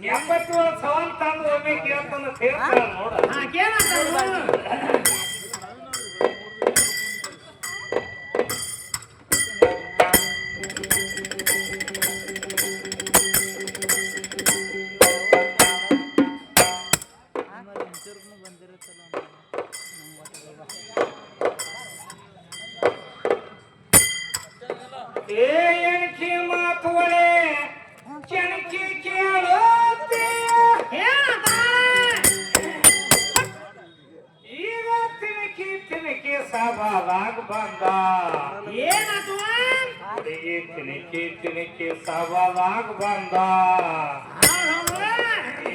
77 ಸವಾಲ್ ತಂದು ಒಮ್ಮೆ ಕೇಳ್ತಾನ ಕೇಳ್ತಾನ ನೋಡ ಬಂದ ಏನಾತು ತಿನಿಕಿ ಸವಾಲಾಗ ಬಂದ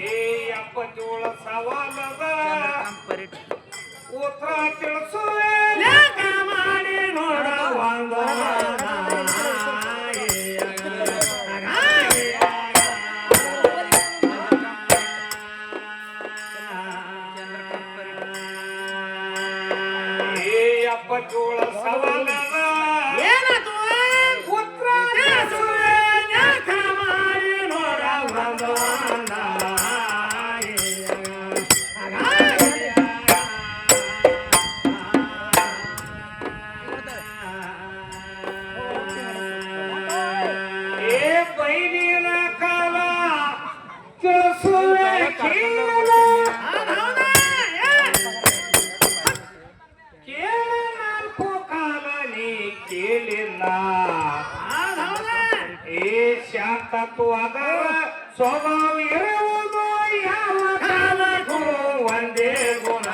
ಏ 77 ಸವಾಲದ ಉತ್ತರ ತಿಳಿಸುವೆ ಮಾಡಿ ನೋಡ ಚೋಳ ಸವಾಲದ ಏನಾತು ಉತ್ತರ ಮಾಡಿ ನೋಡ ಏ ಬೈದಿನ ಕಾಲ ತಿಳಿಸುವೆ ಕೇಳ ಕೇಳಿಲ್ಲ ಏ ಶಾಂತತ್ವದ ಸ್ವಭಾವ ಇರುವುದು ಯಾವ ಕಾಲಕ್ಕೂ ಒಂದೇ ಗುಣ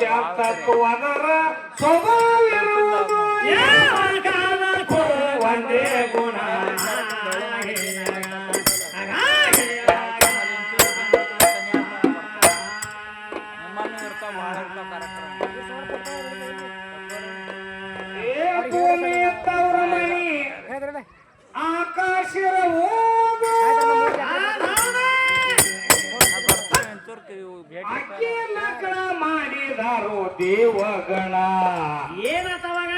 ಶಾಂತತ್ವದ ಸ್ವಭಾವ ಇರುವುದು ಯಾವ ಕಾಲಕ್ಕೂ ಒಂದೇ ಗುಣ ಭೂಮಿಯತ್ತವರ ಮನಿ ಆಕಾಶದ ಅಕ್ಕಿ ಮಕ್ಕಳ ಮಾಡಿದಾರೋ ದೇವಗಣ ಏನತ್ತವಾಗ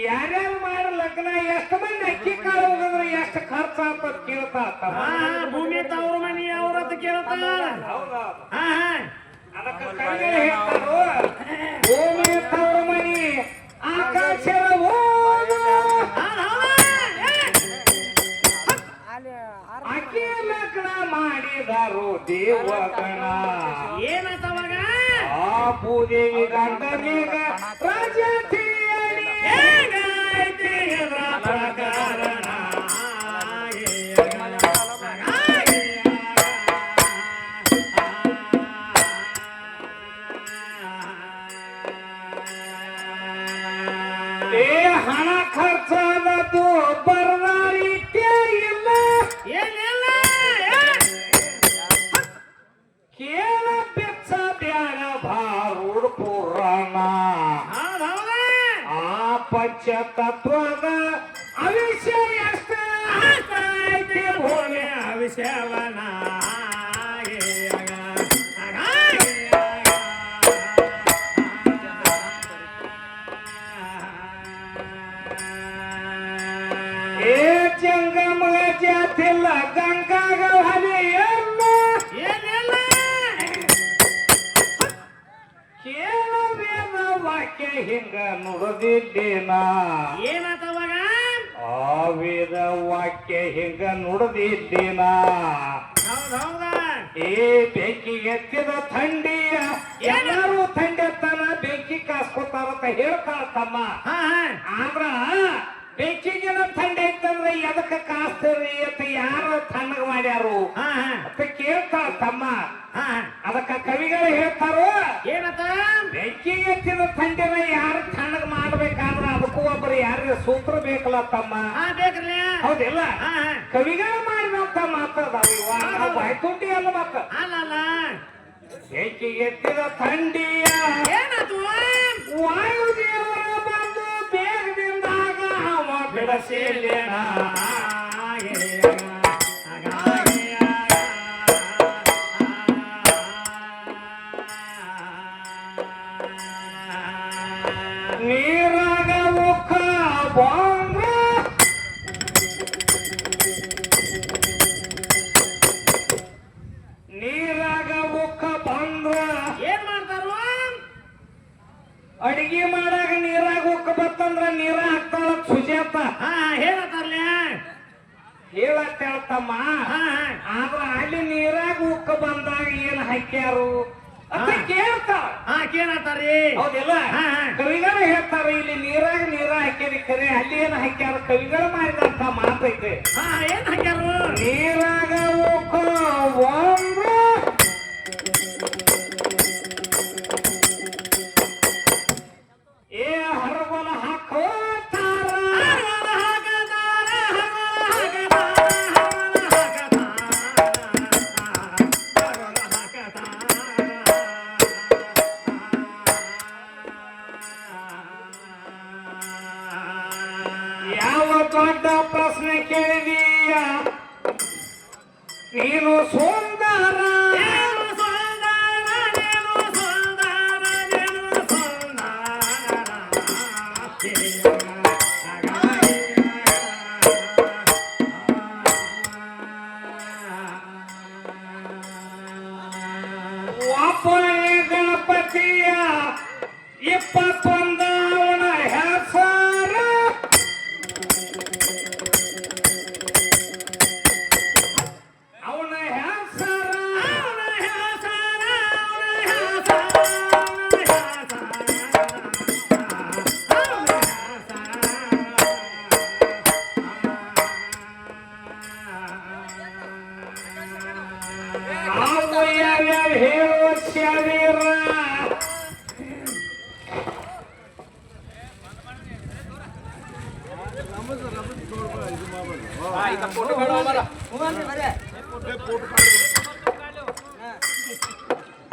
ಯಾರ್ಯಾರು ಮಾಡಿ ಲಗ್ನ ಎಷ್ಟು ಮಂದಿ ಅಕ್ಕಿ ಕಾಳು ಹೋಗಿದ್ರೆ ಎಷ್ಟು ಖರ್ಚು ಅಂತ ಕೇಳ್ತಾ ಭೂಮಿ ತವ್ರ ಮನಿ ಅವ್ರತ್ ಕೇಳ್ತಾರ ಅದಕ್ಕೆ ಕವಿಗಳು ಹೇಳ್ತಾರೋ ಭೂಮಿ ತವ್ರ ಮನಿ ಆಕಾಶದ ಅಕ್ಕಿ ಲಗ್ನ ಮಾಡಿದಾರೋ ದೇವಗಣ ಏನತ್ತವಾಗ ಆ ಭೂದೇವಿ ಗಂಡ ಮೇಘ ರಾಜಾತಿಯಲ್ಲಿ ಹೇಗೈತಿ ಎದ್ರ ಪ್ರಕರಣ ಹಣ ಖರ್ಚಾದದ್ದು ಬರದಾರಿಕೆ ಇಲ್ಲ ಏನಿಲ್ಲ ಕೇಳ ಬೆಚ್ಚ ಬ್ಯಾಡ ಭಾರೂಡ್ ಪುರಾಣ ಆ ಪಂಚತತ್ವದ ಅವಿಷಯ ಎಷ್ಟ ಐತಿ ಭೂಮಿ ಅವಿಷಯವನ ಏ ಜಂಗಮ ಜಾತಿಲ್ಲ ಗಂಗಾಗ ಹಲಿಯಲ್ಲ ಏನಿಲ್ಲ ಕೇಳ ವೇದ ವಾಕ್ಯ ಹಿಂಗ ನುಡಿದಿದ್ದೇನ ಏನತ್ತವಾಗ ಆ ವೇದ ವಾಕ್ಯ ಹಿಂಗ ನುಡಿದಿದ್ದೇನ ಹೌದೌದಾ ಏ ಬೆಂಕಿ ಎತ್ತಿದ ಥಂಡಿಯ ಎಲ್ಲರೂ ಥಂಡಿ ಎತ್ತಾನ ಬೆಂಕಿ ಕಾಸ್ಕೊತಾರಂತ ಹೇಳ್ತಾಳ ತಮ್ಮ ಆದ್ರ ಬೆಂಕಿಗಿನ ಥಂಡಿ ಐತಂದ್ರೆ ಎದಕ್ಕೆ ಕಾಸ್ತೀರಿ ಅಂತ ಯಾರು ತಣ್ಣಗ ಮಾಡ್ಯಾರು ಅಂತ ಕೇಳ್ತಾಳ ತಮ್ಮ ಅದಕ್ಕ ಕವಿಗಳು ಹೇಳ್ತಾರೋ ಏನತ್ತ ಬೆಂಕಿ ಎತ್ತಿದ ಥಂಡಿನ ಯಾರು ತಣ್ಣಗ ಮಾಡ್ಬೇಕಾದ್ರ ಅದಕ್ಕೂ ಒಬ್ಬರು ಯಾರಿಗೆ ಸೂತ್ರ ಬೇಕಲ್ಲ ತಮ್ಮ ಬೇಕ್ರಲ್ಲ ಹೌದಿಲ್ಲ ಕವಿಗಳು ಮಾಡಿದಂತ ಮಾತಾಡ ಬಾಯ್ತುಂಡಿ ಅಲ್ಲ ಮತ್ತ ಅಲ್ಲ ಬೆಂಕಿ ಎತ್ತಿದ ಥಂಡಿಯ ಏನಾತು ವಾಯುದೇವರ ಬಂದು ಬೇಗದಿಂದಾಗ ಅವ ಬಿಡಸಿಲ್ಲೇನ ನೀರ ಹಾಕ್ತಾಳ ಸುಜಾತ ಹಾ ಹೇಳತ್ತಾರಲ್ಲ ಹೇಳತ್ತ ಹೇಳ್ತಮ್ಮ. ಆದ್ರ ಅಲ್ಲಿ ನೀರಾಗ ಉಕ್ಕ ಬಂದಾಗ ಏನ್ ಹಾಕ್ಯಾರು ಅಂತ ಕೇಳ್ತಾಳ. ಕೇಳತ್ತಾರಿ ಹೌದಿಲ್ಲ? ಕವಿಗಳ ಹೇಳ್ತಾರ ಇಲ್ಲಿ ನೀರಾಗ ನೀರ ಹಾಕ್ಯಾರಿ ಖರೆ ಅಲ್ಲಿ ಏನ್ ಹಾಕ್ಯಾರ ಕವಿಗಳು ಮಾಡಿದಂತ ಮಾತೈತೆ. ಏನ್ ಹಾಕ್ಯಾರು? ನೀರಾಗ ಉಕ್ಕ ಒಂದು ಏ ಹರಗೊಲ ಹಾಕೋತಾರ ಯಾವ ದೊಡ್ಡ ಪ್ರಶ್ನೆ ಕೇಳಿದೀಯ ನೀನು ಸುಂದರ ಒಬ್ಬನೇ ಗಣಪತಿಯ 21 ಅವನ ಹೆಸರು ಅವನ ಹೆಸರು ನಾವು ಯಾವ್ಯಾವ ಹೇಳುವ ಶರೀರ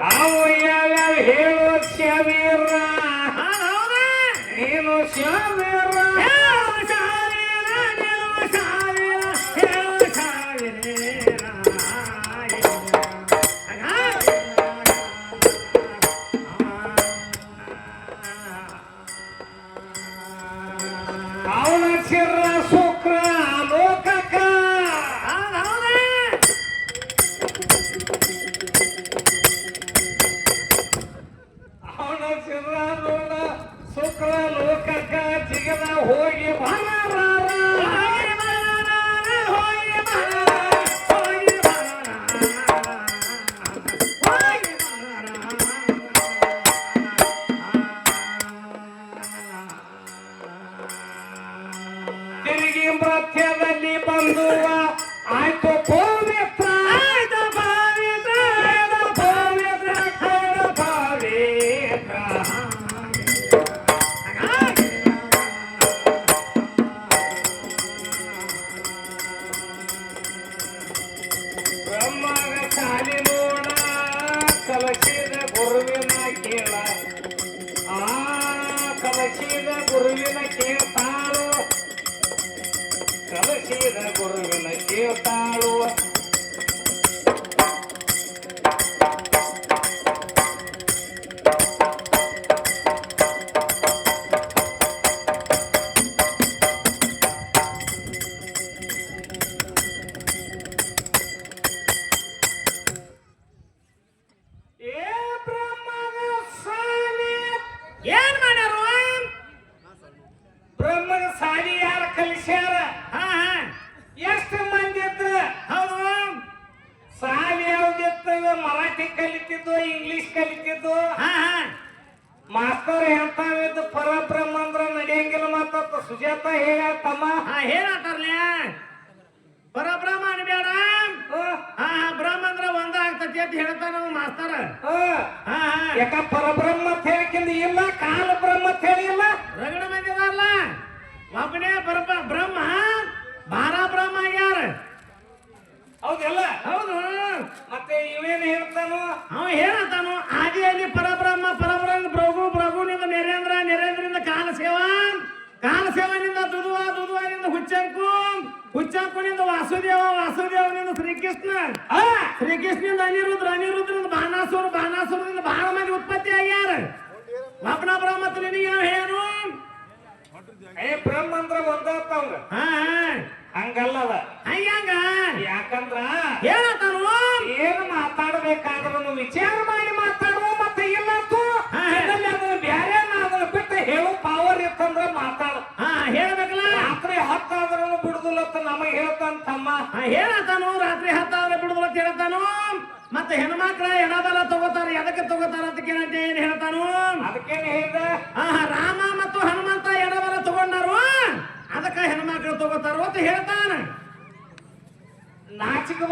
ನಾವು ಯಾವ್ಯಾವ ಹೇಳುವ ಶರೀರ ನೀನು ಶರೀರ ಅವನ ಶಿರ ಶುಕ್ರ ಲೋಕಕ ಅವನ ಶಿರ ನೋಡ ಶುಕ್ರ ಲೋಕಕ ಜಿಗದ ಹೋಗಿ ತಿರುಗಿ ಮಧ್ಯದಲ್ಲಿ ಬಂದುವ ಆಯ್ತು ಪವಿತ್ರ ಬ್ರಹ್ಮಗ ಸಾಲಿ ನೋಡ ಕಲಸಿದ ಗುರುವಿನ ಕೇಳ ಕಲಸಿದ ಗುರುವಿನ ಕೇಳ್ತಾಳು ಕಲಸಿದ ಗುರುವಿನ ಕೇಳ್ತಾಳು ಏ ಬ್ರಹ್ಮಗ ಸಾಲಿ ಏನ್ ಮಾಡ್ಯಾರು? ಬ್ರಹ್ಮಗ ಸಾಲಿ ಯಾರ ಕಲಿಸ್ಯಾರ ಎಷ್ಟು ಮಂದಿ ಇದ್ರ ಹೌದು ಸಾಲಿ ಯಾವ್ದಿತ್ತು ಮರಾಠಿ ಕಲಿತಿದ್ದು ಇಂಗ್ಲಿಷ್ ಕಲಿತಿದ್ದು ಮಾಸ್ತರ್ ಹೇಳ್ತಾವಿದ್ದು ಪರಬ್ರಹ್ಮ ಅಂದ್ರ ನಡೆಯಂಗಿಲ್ಲ ಮಾತ ಸುಜಾತ ಹೇಳತ್ತಮ್ಮ ಹೇಳತ್ತಾರಲ್ಲ ಪರಬ್ರಹ್ಮ ಅನ್ಬೇಡ ಬ್ರಹ್ಮ ಅಂದ್ರ ಒಂದ ಆಗ್ತತಿ ಅಂತ ಹೇಳ್ತಾನ ಮಾಸ್ತರ. ಯಾಕ ಪರಬ್ರಹ್ಮ ಅಂತ ಹೇಳಿಕಿಂದ ಇಲ್ಲ ಕಾಲ ಬ್ರಹ್ಮ ಅಂತ ಹೇಳಿಲ್ಲ ರಗಡ ಬಂದಿದಾರಲ್ಲ ಒಬ್ಬನೇ ಬ್ರಹ್ಮ ಬಾರ ಬ್ರಹ್ಮ ಆಗ್ಯಾರ. ಹೌದಲ್ಲ? ಹೌದು. ಮತ್ತೆ ಇವೇನ್ ಹೇಳ್ತಾನು ಅವ ಹೇಳತ್ತಾನು ಆದಿಯಲ್ಲಿ ಪರಬ್ರಹ್ಮ ಭೃಗುನಿಂದ ನೆರೇಂದ್ರನಿಂದ ಕಾಲಸೇವನಿಂದ ದುದುವನಿಂದ ಹುಚ್ಚಂಕುನಿಂದ ವಾಸುದೇವನಿಂದ ಶ್ರೀಕೃಷ್ಣನಿಂದ ಅನಿರುದ್ರನಿಂದ ಬಾಣಾಸುರದಿಂದ ಬಹಳ ಮಂದಿ ಉತ್ಪತ್ತಿ ಆಗ್ಯಾರ. ಒಬ್ಬನ ಬ್ರಹ್ಮ ನಿನಗೆ ಏನು ಬ್ರಹ್ಮ ಅಂದ್ರ ಒಂದವಂಗ ಹಂಗಲ್ಲದ ಹಂಗ ಯಾಕಂದ್ರ ಹೇಳತ್ತಾನು ಏನು ಮಾತಾಡ್ಬೇಕಾದ್ರೂ ವಿಚಾರ ಮಾಡಿ ಮಾತಾಡುವ ಮತ್ತೆ ಇಲ್ಲ ಬ್ಯಾರೆ ಅದನ್ನ ಬಿಟ್ಟು ಹೇಳು ಪವರ್ ಇತ್ತಂದ್ರ ಮಾತಾಡ ಬಿಡುದಿಲ್ಲ ಅಂತ ನಮಗ್ ಹೇಳ್ತಾನ ತಮ್ಮ. ಹೇಳತಾನು ರಾತ್ರಿ 10 ಆದ್ರೆ ಬಿಡುದಿಲ್ಲ ಅಂತ ಹೇಳ್ತಾನು. ಮತ್ತೆ ಹೆಣ್ಮಕ್ಳ ಎಡಬಲ ತಗೋತಾರ, ಎದಕ್ಕೆ ತಗೋತಾರ ಅಂತ ಕೇಳಂತೆ ಏನ್ ಹೇಳ್ತಾನು. ಅದಕ್ಕೇನ್ ಹೇಳ್ದ, ರಾಮ ಮತ್ತು ಹನುಮಂತ ಎಡಬಲ ತಗೊಂಡಾರು, ಅದಕ್ಕ ಹೆಣ್ಮಕ್ಳು ತಗೋತಾರು ಅಂತ ಹೇಳ್ತಾನ. ನಾಚಿಕೆ